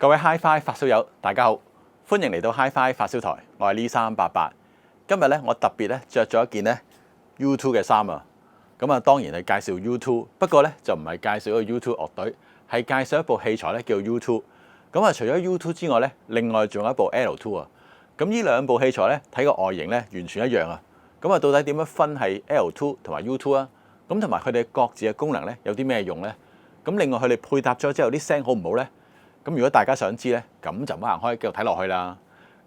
各位 HiFi 發燒友，大家好，歡迎嚟到 HiFi 發燒台，我係呢388。今日咧，我特別咧着咗一件咧 U2 嘅衫啊。咁啊，當然係介紹 U2，不過咧就唔係介紹一個 U2 樂隊，係介紹一部器材咧叫 U2。咁啊，除咗 U2 之外咧，另外仲有一部 L2 啊。咁呢兩部器材咧睇個外形咧完全一樣啊。咁啊，到底點樣分係 L2 同埋 U2 啊？咁同埋佢哋各自嘅功能咧有啲咩用咧？咁另外佢哋配搭咗之後啲聲好唔好咧？咁如果大家想知咧，咁就唔好行開繼續睇落去啦。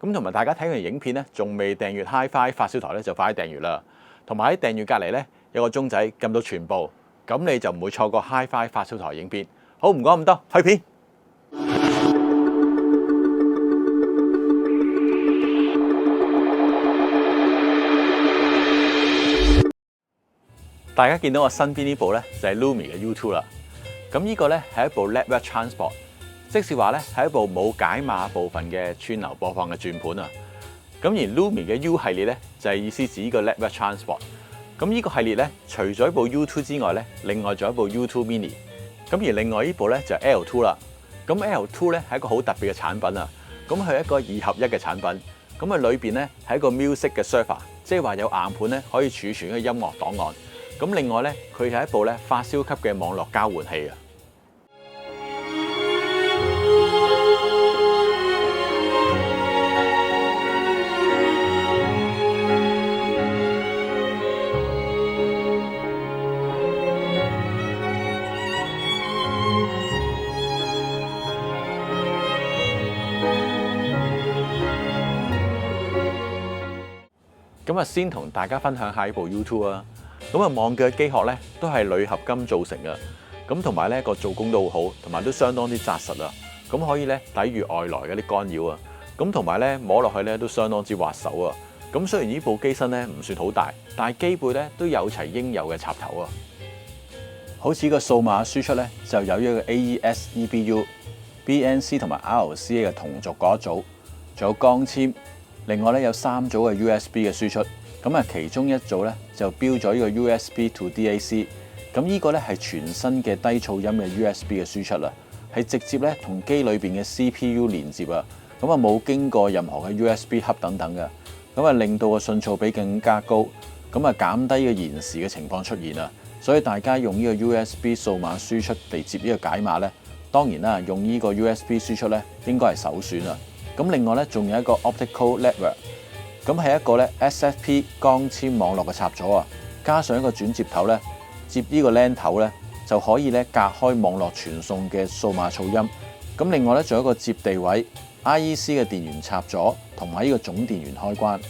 咁同埋大家睇完影片咧，仲未訂閱 HiFi 發燒台咧，就快啲訂閱啦。同埋喺訂閱隔離咧有個鐘仔，撳到全部，咁你就唔會錯過 HiFi 發燒台影片。好，唔講咁多，去片。大家見到我身邊呢部咧就係 Lumi 嘅 U2 啦。咁呢個咧係一部 Network Transport。即是話咧，係一部冇解碼部分嘅串流播放嘅轉盤啊。咁而 Lumi 嘅 U 系列咧，就係意思指呢個 Network Transport。咁呢個系列咧，除咗一部 U2 之外咧，另外仲有一部 U2 Mini。咁而另外呢部咧就係 L2 啦。咁 L2 咧係一個好特別嘅產品啊。咁佢係一個2合1嘅產品。咁佢裏邊咧係一個 music 嘅 server，即係話有硬盤咧可以儲存一個音樂檔案。咁另外咧，佢係一部咧發燒級嘅網絡交換器啊。咁啊，先同大家分享下呢部 U2 啊。咁啊，網嘅機殼咧都係鋁合金造成嘅，咁同埋咧個做工都好好，同埋都相當之紮實啊。咁可以咧抵禦外來嘅啲干擾啊。咁同埋咧摸落去咧都相當之滑手啊。咁雖然呢部機身咧唔算好大，但係機背咧都有齊應有嘅插頭啊。好似個數碼輸出咧就有一個 AES EBU、BNC 同埋 RCA 嘅同軸嗰一組，仲有光纖。另外咧有3組嘅 USB 嘅輸出，咁啊其中一組咧就標咗呢個 USB to DAC，咁呢個咧係全新嘅低噪音嘅 USB 嘅輸出啦，係直接咧同機裏邊嘅 CPU 連接啊，咁啊冇經過任何嘅 USB hub 等等嘅，咁啊令到個信噪比更加高，咁啊減低個延時嘅情況出現啊，所以大家用呢個 USB 數碼輸出嚟接呢個解碼咧，當然啦用呢個 USB 輸出咧應該係首選啊。咁另外咧，仲有一個 Optical Network， 咁係一個咧 SFP 光纖網絡嘅插座啊，加上一個轉接頭咧，接呢個 LAN 頭咧，就可以咧隔開網絡傳送嘅數碼噪音。咁另外咧，仲有一個接地位 IEC 嘅電源插座，同埋呢個總電源開關。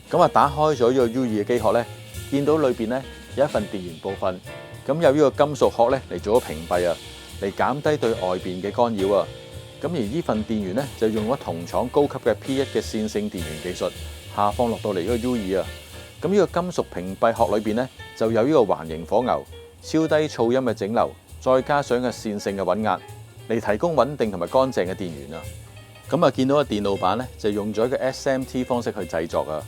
咁啊，打開咗呢個 U2 嘅機殼咧，見到裏邊咧有一份電源部分，咁有呢個金屬殼咧嚟做咗屏蔽啊，嚟減低對外邊嘅干擾啊。咁而呢份電源咧就用咗同廠高級嘅 P1 嘅線性電源技術下放落到嚟呢個 U2 啊。咁呢個金屬屏蔽殼裏邊咧就有呢個環形火牛、超低噪音嘅整流，再加上個線性嘅穩壓嚟提供穩定同埋乾淨嘅電源啊。咁啊，見到個電路板咧就用咗一個 SMT 方式去製作啊。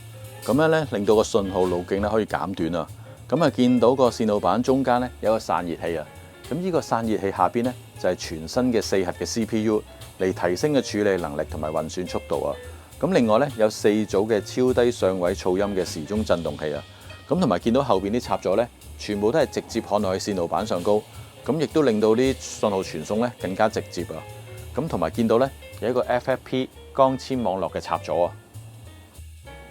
咁樣咧令到個信號路徑咧可以減短啊。咁啊，見到個線路板中間咧有個散熱器啊。咁呢個散熱器下邊咧就係全新嘅4核嘅 CPU。嚟提升嘅處理能力同埋運算速度啊！咁另外咧有4組嘅超低上位噪音嘅時鐘振動器啊！咁同埋見到後邊啲插座咧，全部都係直接焊落去線路板上高，咁亦都令到啲信號傳送咧更加直接啊！咁同埋見到咧有一個 FFP 光纖網絡嘅插座啊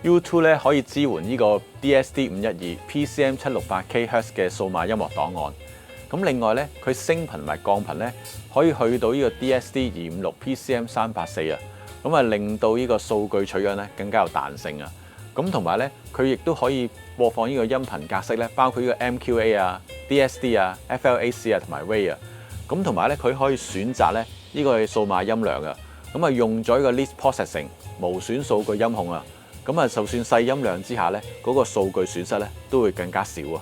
！U2 咧可以支援呢個 DSD512 PCM 768 kHz 嘅數碼音樂檔案。咁另外咧，佢升頻同埋降頻咧，可以去到呢個 DSD256 PCM 384啊，咁啊令到呢個數據取樣咧更加有彈性啊。咁同埋咧，佢亦都可以播放呢個音頻格式咧，包括呢個 MQA 啊、DSD 啊、FLAC 啊同埋 WAV 啊。咁同埋咧，佢可以選擇咧呢個數碼音量啊。咁啊用咗呢個 Least Processing 無損數據音控啊。咁啊，就算細音量之下咧，嗰個數據損失咧都會更加少啊。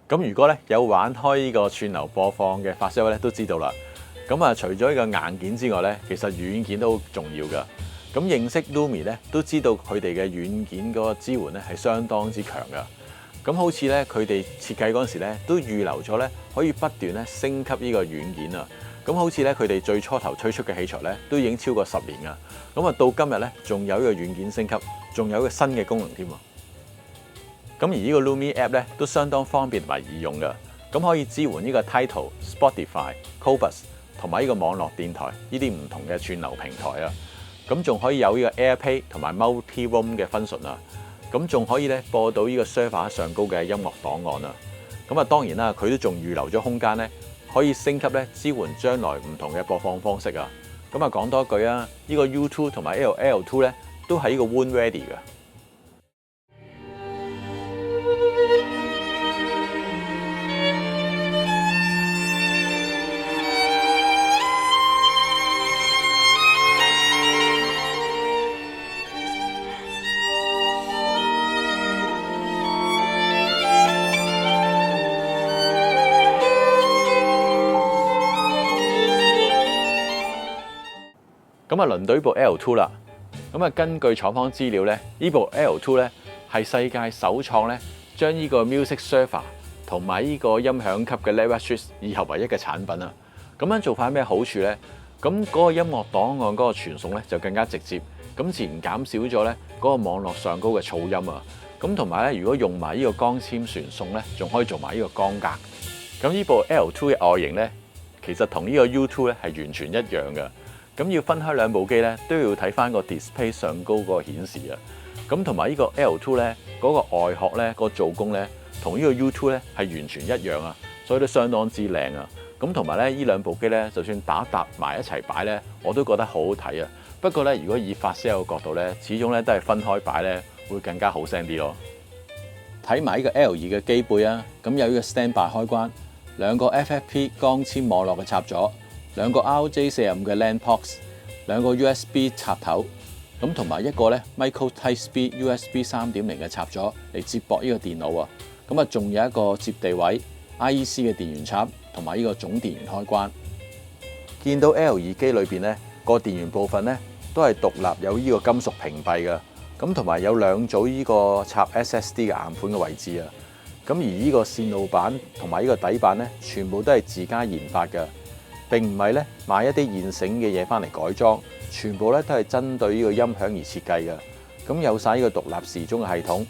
咁如果咧有玩開呢個串流播放嘅發燒友咧，都知道啦。咁啊，除咗呢個硬件之外咧，其實軟件都好重要㗎。咁認識 Lumi 咧，都知道佢哋嘅軟件嗰個支援咧係相當之強㗎。咁好似咧佢哋設計嗰陣時咧，都預留咗咧可以不斷咧升級呢個軟件啊。咁好似咧佢哋最初頭推出嘅器材咧，都已經超過10年㗎。咁啊到今日咧，仲有呢個軟件升級，仲有一個新嘅功能添喎。咁而呢個 Lumi App 咧都相當方便同埋易用㗎。咁可以支援呢個 Tidal、Spotify、Qobuz 同埋呢個網絡電台呢啲唔同嘅串流平台啊。咁仲可以有呢個 AirPlay 同埋 Multi Room 嘅 function 啊。咁仲可以咧播到呢個 server 上高嘅音樂檔案啊。咁啊當然啦，佢都仲預留咗空間咧，可以升級咧支援將來唔同嘅播放方式啊。咁啊講多句啊，呢個 U2 同埋 LL2 咧都係呢個 Win Ready 嘅。咁啊，輪到呢部 L2 啦。咁啊，根據廠方資料咧，呢部 L2 咧係世界首創咧將呢個 Music Server 同埋呢個音響級嘅 Level Switch 二合為一嘅產品啊。咁樣做法有咩好處咧？咁嗰個音樂檔案嗰個傳送咧就更加直接，咁自然減少咗咧嗰個網絡上高嘅噪音啊。咁同埋咧，如果用埋呢個光纖傳送咧，仲可以做埋呢個光格。咁呢部 L2 嘅外形咧，其實同呢個 U2 咧係完全一樣嘅。咁要分開兩部機咧，都要睇翻個 display 上高嗰個顯示啊。咁同埋呢個 L2 咧，嗰個外殼咧，個做工咧，同呢個 U2 咧係完全一樣啊，所以都相當之靚啊。咁同埋咧，呢兩部機咧，就算搭埋一齊擺咧，我都覺得好好睇啊。不過咧，如果以發燒嘅角度咧，始終咧都係分開擺咧，會更加好聲啲咯。睇埋呢個 L2 嘅機背啊，咁有呢個 standby 開關，兩個 FFP 光纖網絡嘅插座。兩個 RJ45 嘅 LAN ports， 兩個 USB 插頭，咁同埋一個咧 Micro Type B USB 3.0嘅插座嚟接駁呢個電腦啊。咁啊，仲有一個接地位 IEC 嘅電源插同埋呢個總電源開關。見到 L2 機裏邊咧個電源部分咧都係獨立有呢個金屬屏蔽嘅，咁同埋有兩組呢個插 SSD 嘅硬盤嘅位置啊。咁而呢個線路板同埋呢個底板咧，全部都係自家研發嘅。並唔係咧買一啲現成嘅嘢翻嚟改裝，全部咧都係針對呢個音響而設計嘅。咁有晒呢個獨立時鐘嘅系統。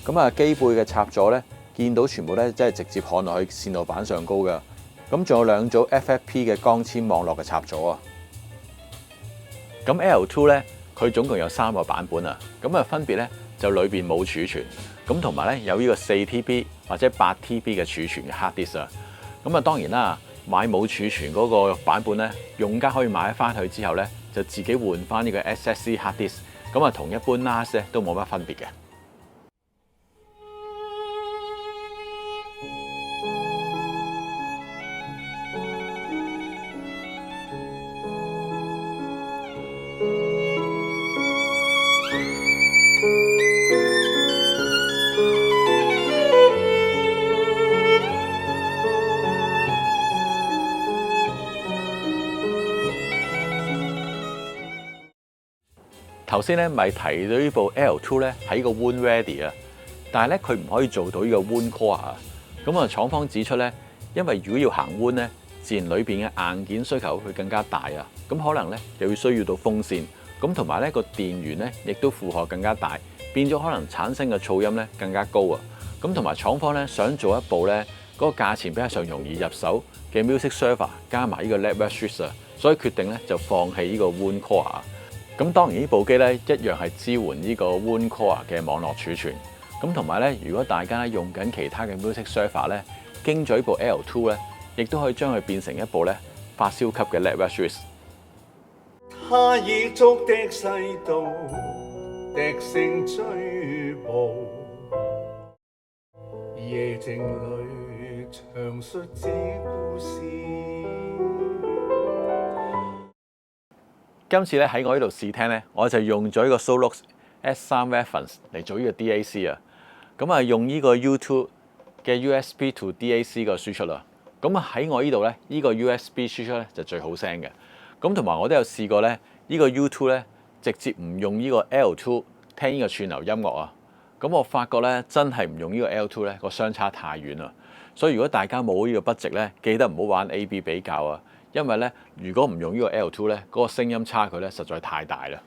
咁啊機背嘅插座咧，見到全部咧即係直接焊落去線路板上高嘅。咁仲有兩組 FFP 嘅光纖網絡嘅插座啊。咁 L2 咧，佢總共有3個版本啊。咁啊分別咧就裏邊冇儲存，咁同埋咧有呢個4TB 或者8TB 嘅儲存嘅 hard disk 啊。咁啊當然啦。買冇儲存嗰個版本咧，用家可以買翻去之後咧，就自己換翻呢個 SSD hard disk，咁啊同一般 NAS 咧都冇乜分別嘅。頭先咧咪提到呢部 L2 咧係個 Win Ready 啊，但係咧佢唔可以做到呢個 Win Core 啊。咁啊，廠方指出咧，因為如果要行 Win 咧，自然裏邊嘅硬件需求會更加大啊。咁可能咧又要需要到風扇，咁同埋咧個電源咧亦都負荷更加大，變咗可能產生嘅噪音咧更加高啊。咁同埋廠方咧想做一部咧嗰個價錢比較上容易入手嘅 Music Server 加埋呢個 Level Switch 啊，所以決定咧就放棄呢個 Win Core 啊。咁當然呢部機咧一樣係支援呢個 Win Core 嘅網絡儲存。咁同埋咧，如果大家用緊其他嘅 Music Server 咧，經咗呢部 L2 咧，亦都可以將佢變成一部咧發燒級嘅 Level Switch。他已足的世道，笛聲追捕，夜靜裏詳述這故事。今次咧喺我呢度試聽咧，我就用咗呢個 Solux S3 Reference 嚟做呢個 DAC 啊。咁啊，用呢個 U2 嘅 USB to DAC 個輸出啦。咁啊喺我呢度咧，呢個 USB 輸出咧就最好聲嘅。咁同埋我都有試過咧，呢個 U2 咧直接唔用呢個 L2 聽呢個串流音樂啊。咁我發覺咧真係唔用呢個 L2 咧個相差太遠啦。所以如果大家冇呢個 budget 咧，記得唔好玩 A/B 比較啊。因為咧如果唔用呢個 L2 咧，嗰個聲音差距咧實在太大啦。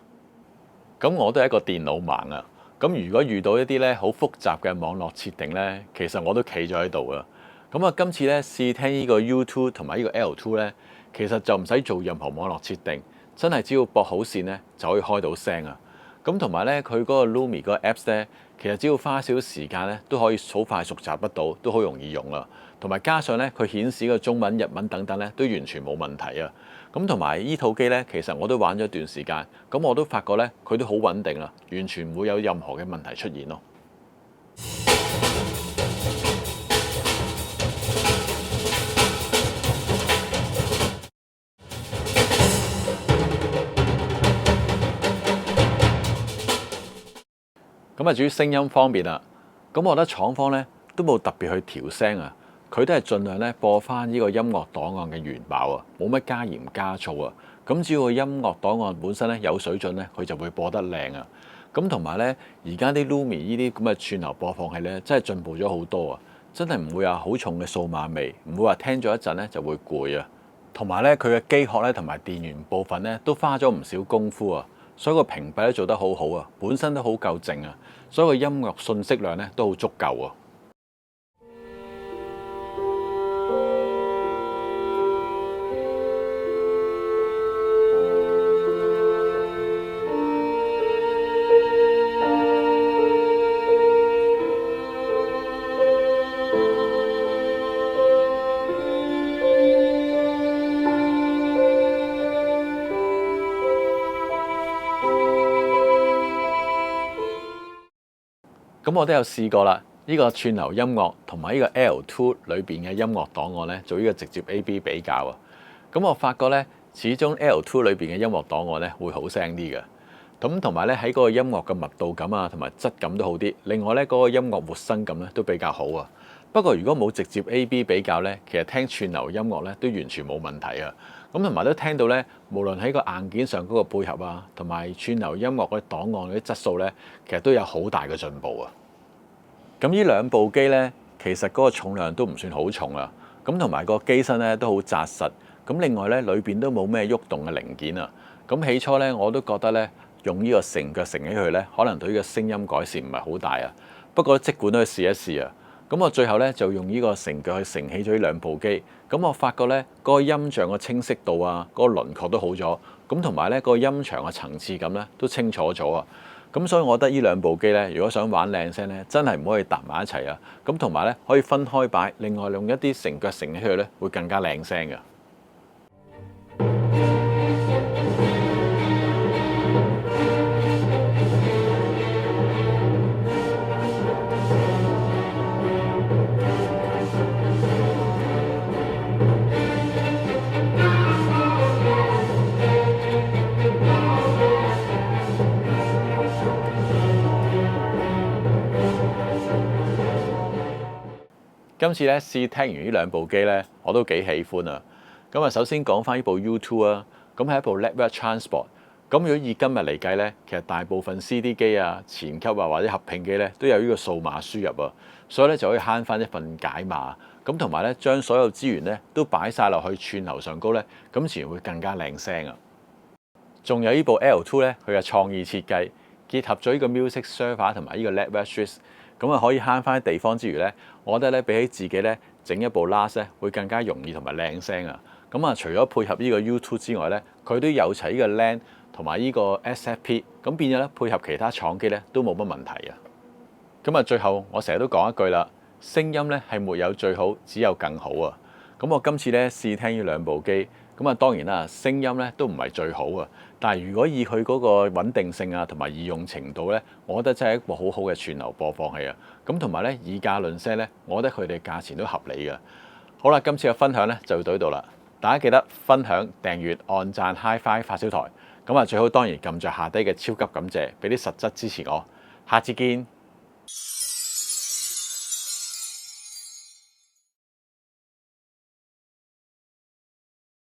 咁我都係一個電腦盲啊。咁如果遇到一啲咧好複雜嘅網絡設定咧，其實我都企咗喺度啊。咁啊，今次咧試聽呢個 U2 同埋呢個 L2 咧，其實就唔使做任何網絡設定，真係只要駁好線咧就可以開到聲啊。咁同埋咧，佢嗰個 Lumi 嗰個 Apps 咧，其實只要花少少時間咧，都可以好快熟習得到，都好容易用啦。同埋加上咧，佢顯示嘅中文、日文等等咧，都完全冇問題啊。咁同埋依套機咧，其實我都玩咗一段時間，咁我都發覺咧，佢都好穩定啦，完全唔會有任何嘅問題出現咯。咁啊，至於聲音方面啦，咁我覺得廠方咧都冇特別去調聲啊，佢都係盡量咧播翻呢個音樂檔案嘅原爆啊，冇乜加鹽加醋啊。咁只要個音樂檔案本身咧有水準咧，佢就會播得靚啊。咁同埋咧，而家啲 Lumi 呢啲咁嘅串流播放器咧，真係進步咗好多啊！真係唔會話好重嘅數碼味，唔會話聽咗一陣咧就會攰啊。同埋咧，佢嘅機殼咧同埋電源部分咧都花咗唔少功夫啊。所以個屏蔽都做得好好啊，本身都好夠靜啊，所以個音樂信息量咧都好足夠啊。咁我都有試過啦，呢個串流音樂同埋呢個 L2 裏邊嘅音樂檔案咧，做呢個直接 A/B 比較啊。咁我發覺咧，始終 L2 裏邊嘅音樂檔案咧會好聲啲嘅。咁同埋咧喺嗰個音樂嘅密度感啊，同埋質感都好啲。另外咧嗰個音樂活生感咧都比較好啊。不過如果冇直接 A/B 比較咧，其實聽串流音樂咧都完全冇問題啊。咁同埋都聽到咧，無論喺個硬件上嗰個配合啊，同埋串流音樂嗰啲檔案嗰啲質素咧，其實都有好大嘅進步啊。咁呢兩部機咧，其實嗰個重量都唔算好重啊。咁同埋個機身咧都好紮實。咁另外咧，裏邊都冇咩喐動嘅零件啊。咁起初咧，我都覺得咧，用呢個成腳承起佢咧，可能對呢個聲音改善唔係好大啊。不過即管都去試一試啊。咁我最後咧就用呢個成腳去承起咗呢兩部機。咁我發覺咧，嗰個音像嘅清晰度啊，嗰個輪廓都好咗。咁同埋咧，個音場嘅層次感咧都清楚咗啊。咁所以我覺得呢兩部機咧，如果想玩靚聲咧，真係唔可以搭埋一齊啊。咁同埋咧，可以分開擺，另外用一啲成腳承起佢咧，會更加靚聲嘅。今次咧試聽完呢兩部機咧，我都幾喜歡啊！咁啊，首先講翻呢部 U2 啊，咁係一部 Laptop Transport。咁如果以今日嚟計咧，其實大部分 CD 機啊、前級啊或者合併機咧都有呢個數碼輸入啊，所以咧就可以慳翻一份解碼。咁同埋咧，將所有資源咧都擺晒落去串流上高咧，咁自然會更加靚聲啊！仲有呢部 L2 咧，佢嘅創意設計結合咗呢個 Music Server 同埋呢個 Laptop Switch。咁啊，可以慳翻啲地方之餘咧，我覺得咧比起自己咧整一部 NAS 咧，會更加容易同埋靚聲啊！咁啊，除咗配合呢個 U2 之外咧，佢都有齊呢個 LAN 同埋呢個 SFP， 咁變咗咧配合其他廠機咧都冇乜問題啊！咁啊，最後我成日都講一句啦，聲音咧係沒有最好，只有更好啊！咁我今次咧試聽呢兩部機。咁啊，當然啦，聲音咧都唔係最好啊。但係如果以佢嗰個穩定性啊，同埋易用程度咧，我覺得真係一部好好嘅串流播放器啊。咁同埋咧，以價論聲咧，我覺得佢哋價錢都合理嘅。好啦，今次嘅分享咧就到呢度啦。大家記得分享、訂閱、按讚、Hi-Fi 發燒台。咁啊，最好當然撳着下低嘅超級感謝，俾啲實質支持我。下次見。